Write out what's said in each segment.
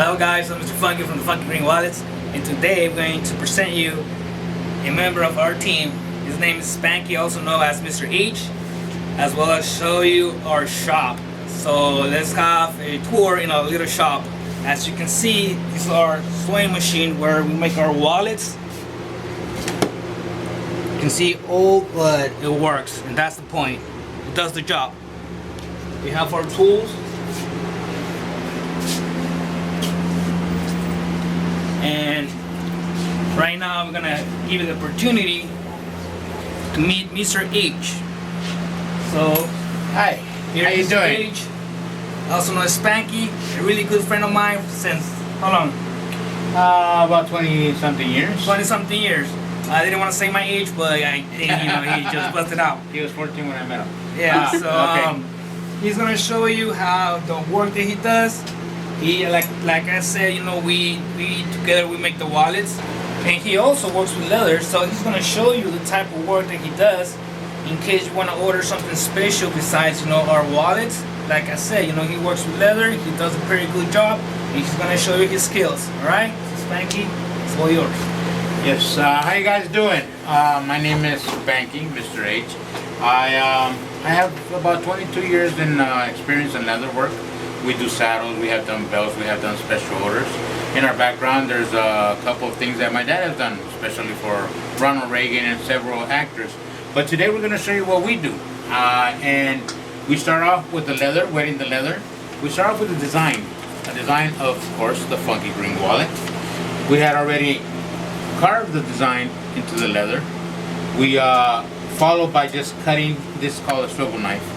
Hello guys, I'm Mr. Funky from the Funky Green Wallets, and today I'm going to present you a member of our team. His name is Spanky, also known as Mr. H, as well as show you our shop. So let's have a tour in our little shop. As you can see, this is our sewing machine where we make our wallets. You can see old, but it works, and that's the point. It does the job. We have our tools. And right now I'm gonna give you the opportunity to meet Mr. H. So, hi, how you doing? H, also known as Spanky, a really good friend of mine since how long? About 20-something years. 20-something years. I didn't want to say my age, but I think he just busted out. He was 14 when I met him. Yeah. So okay. He's gonna show you how the work that he does. He like I said, we together we make the wallets, and he also works with leather. So he's gonna show you the type of work that he does, in case you want to order something special besides our wallets. Like I said, he works with leather. He does a pretty good job, and he's gonna show you his skills. All right, Spanky, it's all yours. Yes. How you guys doing? My name is Spanky, Mr. H. I have about 22 years in experience in leather work. We do saddles, we have done belts, we have done special orders. In our background, there's a couple of things that my dad has done, especially for Ronald Reagan and several actors. But today we're going to show you what we do. And we start off with the leather, wetting the leather. We start off with the design. A design, of course, the Funky Green Wallet. We had already carved the design into the leather. We follow by just cutting, this is called a swivel knife.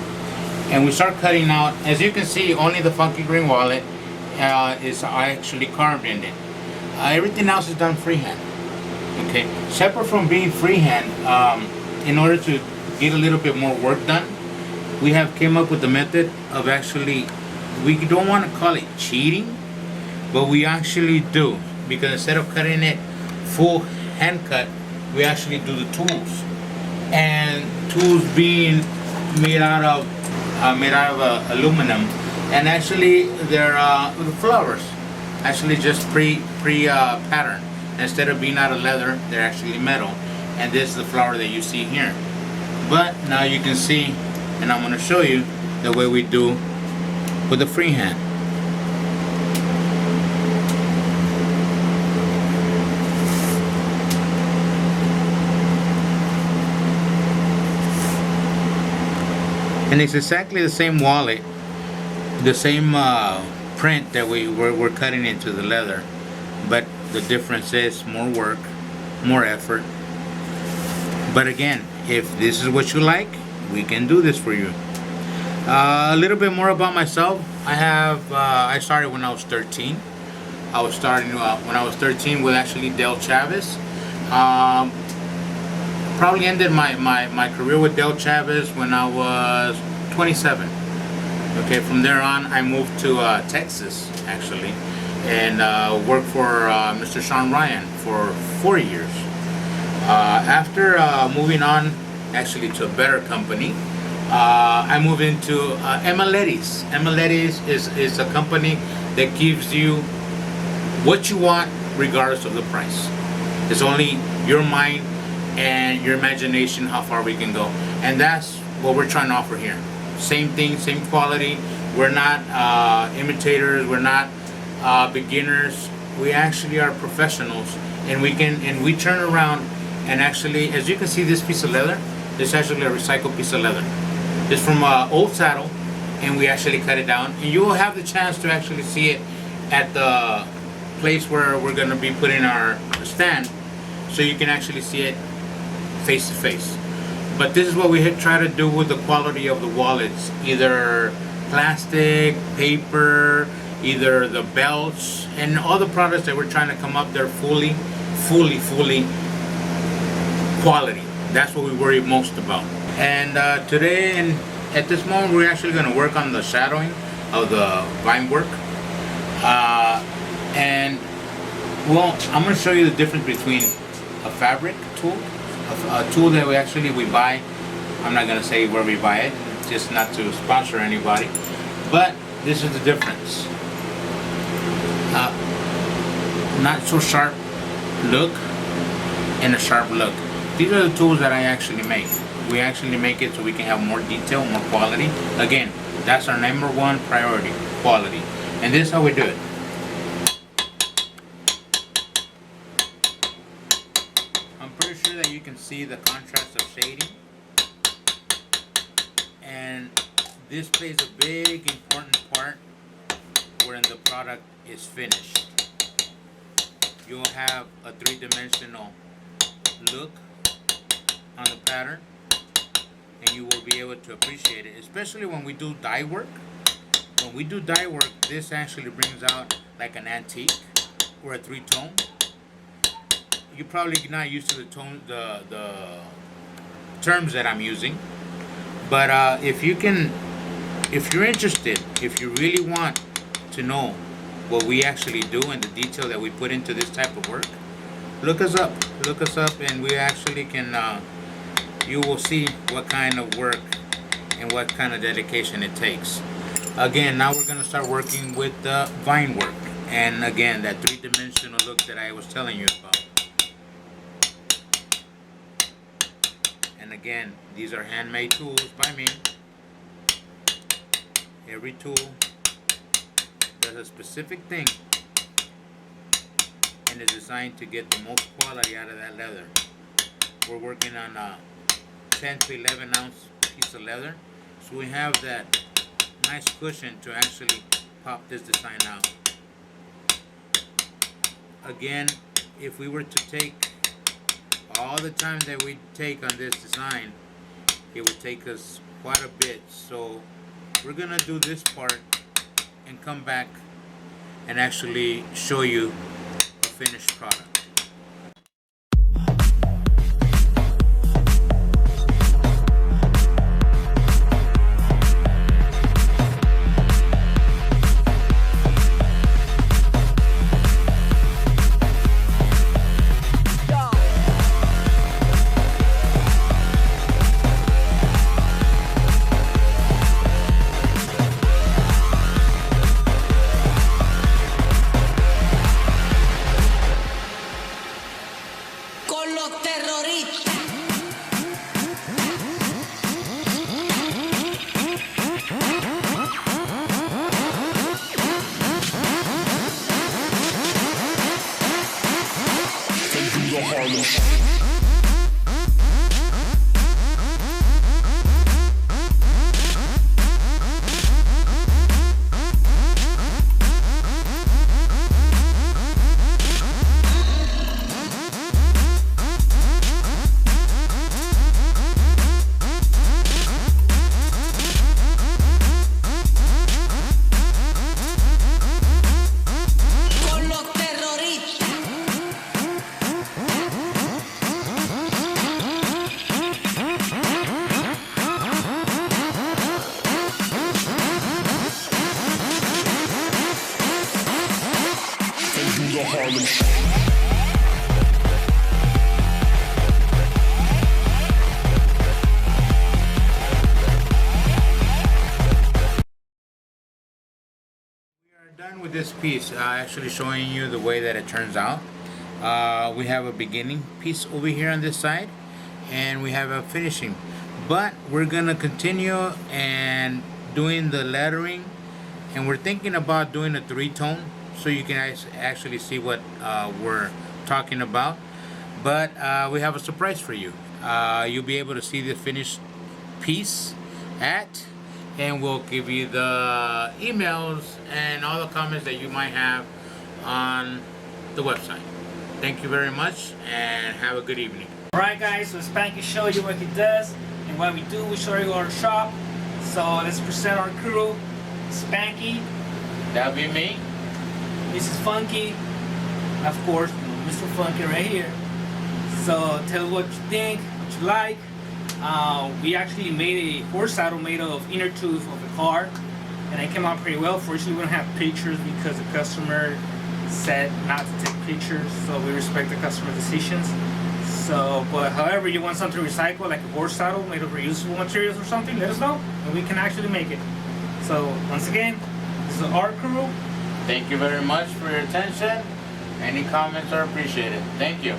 And we start cutting out. As you can see, only the Funky Green Wallet is actually carved in it. Everything else is done freehand. Okay, separate from being freehand, in order to get a little bit more work done, we have came up with the method of actually, we don't want to call it cheating, but we actually do, because instead of cutting it full hand cut, we actually do the tools. And tools being made out of aluminum, and actually they're the flowers actually just patterned. Instead of being out of leather, they're actually metal, and this is the flower that you see here. But now you can see, and I'm going to show you the way we do with the freehand. And it's exactly the same wallet, the same print that we're cutting into the leather, but the difference is more work, more effort. But again, if this is what you like, we can do this for you. A little bit more about myself. I started when I was 13. I was starting when I was 13 with actually Del Chavez. Probably ended my career with Del Chavez when I was 27. Okay, from there on I moved to Texas actually, and worked for Mr. Sean Ryan for 4 years. After moving on actually to a better company, I moved into Emiletti's. Emiletti's is a company that gives you what you want regardless of the price. It's only your mind and your imagination how far we can go, and that's what we're trying to offer here. Same thing, same quality. We're not imitators, we're not beginners. We actually are professionals, and we turn around and actually, as you can see, this piece of leather, this is actually a recycled piece of leather. It's from an old saddle, and we actually cut it down, and you will have the chance to actually see it at the place where we're going to be putting our stand, so you can actually see it face to face. But this is what we try to do with the quality of the wallets, either plastic, paper, either the belts, and all the products that we're trying to come up, they're fully quality. That's what we worry most about. And today, and at this moment, we're actually going to work on the shadowing of the vine work. And well, I'm going to show you the difference between a fabric tool, a tool that we buy. I'm not going to say where we buy it, just not to sponsor anybody, but this is the difference. not so sharp look and a sharp look. These are the tools that I actually make. We actually make it so we can have more detail, more quality. Again, that's our number one priority, quality. And this is how we do it. I'm pretty sure that you can see the contrast of shading. And this plays a big important part when the product is finished. You'll have a three-dimensional look on the pattern, and you will be able to appreciate it, especially when we do dye work. When we do dye work, this actually brings out like an antique or a three-tone. You're probably not used to the terms that I'm using, but if you're interested, if you really want to know what we actually do and the detail that we put into this type of work, look us up, and we actually can, you will see what kind of work and what kind of dedication it takes. Again, now we're going to start working with the vine work, and again, that three-dimensional look that I was telling you about. And again, these are handmade tools by me. Every tool does a specific thing and is designed to get the most quality out of that leather. We're working on a 10 to 11 ounce piece of leather, so we have that nice cushion to actually pop this design out. Again, if we were to take all the time that we take on this design, it would take us quite a bit. So we're gonna do this part and come back and actually show you a finished product. Done with this piece, actually showing you the way that it turns out. We have a beginning piece over here on this side, and we have a finishing, but we're gonna continue and doing the lettering, and we're thinking about doing a three-tone so you can actually see what we're talking about. But we have a surprise for you. You'll be able to see the finished piece and we'll give you the emails and all the comments that you might have on the website. Thank you very much and have a good evening. Alright guys, so Spanky showed you what he does and what we do. We show you our shop. So let's present our crew. Spanky. That'll be me. Mrs. Funky. Of course, Mr. Funky right here. So tell us what you think, what you like. We actually made a horse saddle made of inner tooth of the car, and it came out pretty well. Fortunately, we don't have pictures because the customer said not to take pictures, so we respect the customer decisions. So, but however you want something to recycle, like a horse saddle made of reusable materials or something, let us know, and we can actually make it. So, once again, this is our crew. Thank you very much for your attention, Any comments are appreciated. Thank you.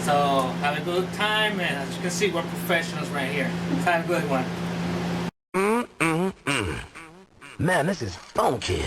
So have a good time, and as you can see, we're professionals right here. Have a good one. Man, this is funky.